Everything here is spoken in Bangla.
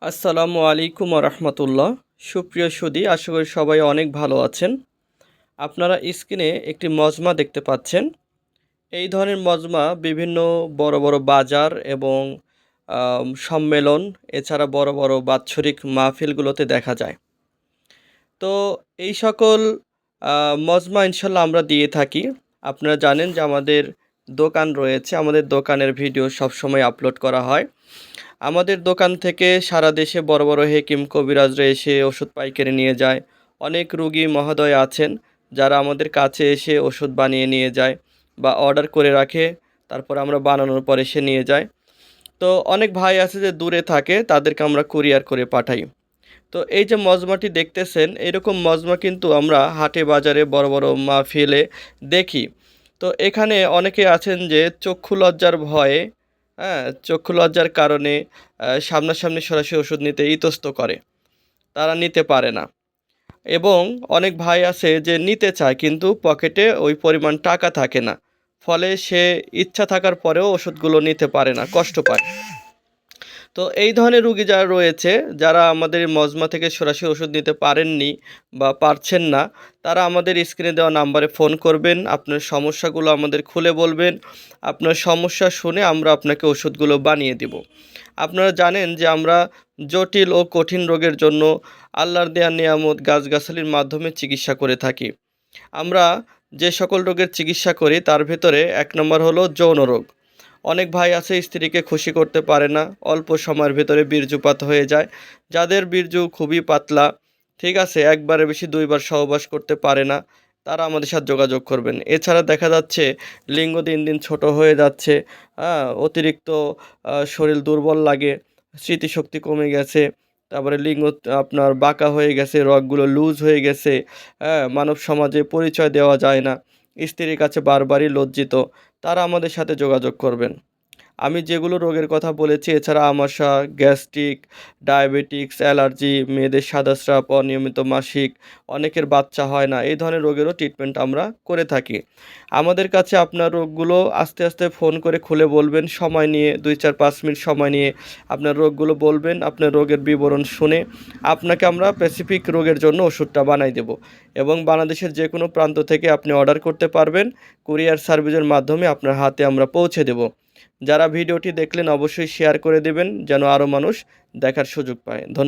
আসসালামু আলাইকুম রহমতুল্লাহ। সুপ্রিয় সুধী, আশা করি সবাই অনেক ভালো আছেন। আপনারা স্ক্রিনে একটি মজমা দেখতে পাচ্ছেন। এই ধরনের মজমা বিভিন্ন বড় বড় বাজার এবং সম্মেলন, এছাড়া বড় বড় বাৎসরিক মাহফিলগুলোতে দেখা যায়। তো এই সকল মজমা ইনশাল্লাহ আমরা দিয়ে থাকি। আপনারা জানেন যে আমাদের দোকান রয়েছে, আমাদের দোকানের ভিডিও সবসময় আপলোড করা হয়। আমাদের দোকান থেকে সারা দেশে বড় বড় হেকিম কবিরাজরা এসে ওষুধ পাইকারি নিয়ে যায়। অনেক রুগী মহোদয় আছেন যারা আমাদের কাছে এসে ওষুধ বানিয়ে নিয়ে যায় বা অর্ডার করে রাখে, তারপর আমরা বানানোর পরে সে নিয়ে যায়। তো অনেক ভাই আছে যে দূরে থাকে, তাদেরকে আমরা কুরিয়ার করে পাঠাই। তো এই যে মজমাটি দেখতেছেন, এরকম মজমা কিন্তু আমরা হাটে বাজারে বড় বড় মাহফিলে দেখি। তো এখানে অনেকে আছেন যে চক্ষু লজ্জার ভয়ে, চক্ষু লজ্জার কারণে সামনাসামনি সরাসরি ওষুধ নিতে ইতস্ত করে, তারা নিতে পারে না। এবং অনেক ভাই আছে যে নিতে চায় কিন্তু পকেটে ওই পরিমাণ টাকা থাকে না, ফলে সে ইচ্ছা থাকার পরেও ওষুধগুলো নিতে পারে না, কষ্ট পায়। তো এই ধরনের রুগী যারা রয়েছে, যারা আমাদের এই মজমা থেকে সরাসরি ওষুধ নিতে পারেননি বা পারছেন না, তারা আমাদের স্ক্রিনে দেওয়া নাম্বারে ফোন করবেন, আপনার সমস্যাগুলো আমাদের খুলে বলবেন। আপনার সমস্যা শুনে আমরা আপনাকে ওষুধগুলো বানিয়ে দিব। আপনারা জানেন যে আমরা জটিল ও কঠিন রোগের জন্য আল্লাহর দেয়া নিয়ামত গাছগাছালির মাধ্যমে চিকিৎসা করে থাকি। আমরা যে সকল রোগের চিকিৎসা করি তার ভেতরে 1 নম্বর হলো যৌন রোগ। অনেক ভাই আছে স্ত্রীকে খুশি করতে পারে না, অল্প সময়ের ভেতরে বীর্যপাত হয়ে যায়। যাদের বীর্য খুবই পাতলা, ঠিক আছে, একবারের বেশি 2বার সহবাস করতে পারে না, তারা আমাদের সাথে যোগাযোগ করবেন। এছাড়া দেখা যাচ্ছে লিঙ্গ দিন দিন ছোট হয়ে যাচ্ছে, অতিরিক্ত শরীর দুর্বল লাগে, স্মৃতিশক্তি কমে গেছে, তারপরে লিঙ্গ আপনার বাঁকা হয়ে গেছে, রগগুলো লুজ হয়ে গেছে, মানব সমাজে পরিচয় দেওয়া যায় না, স্ত্রীর কাছে বারবারই লজ্জিত, তারা আমাদের সাথে যোগাযোগ করবেন। আমি যেগুলো রোগের কথা বলেছি, এছাড়া আমাশা, গ্যাস্ট্রিক, ডায়াবেটিক্স, অ্যালার্জি, মেয়েদের সাদা স্রাব, অনিয়মিত মাসিক, অনেকের বাচ্চা হয় না, এই ধরনের রোগেরও ট্রিটমেন্ট আমরা করে থাকি। আমাদের কাছে আপনার রোগগুলো আস্তে আস্তে ফোন করে খুলে বলবেন, সময় নিয়ে 2-4-5 মিনিট সময় নিয়ে আপনার রোগগুলো বলবেন। আপনার রোগের বিবরণ শুনে আপনাকে আমরা স্পেসিফিক রোগের জন্য ওষুধটা বানাই দেব, এবং বাংলাদেশের যে কোনো প্রান্ত থেকে আপনি অর্ডার করতে পারবেন। কুরিয়ার সার্ভিসের মাধ্যমে আপনার হাতে আমরা পৌঁছে দেব। যারা ভিডিওটি দেখলেন অবশ্যই শেয়ার করে দেবেন, যেন আরও মানুষ দেখার সুযোগ পায়। ধন্যবাদ।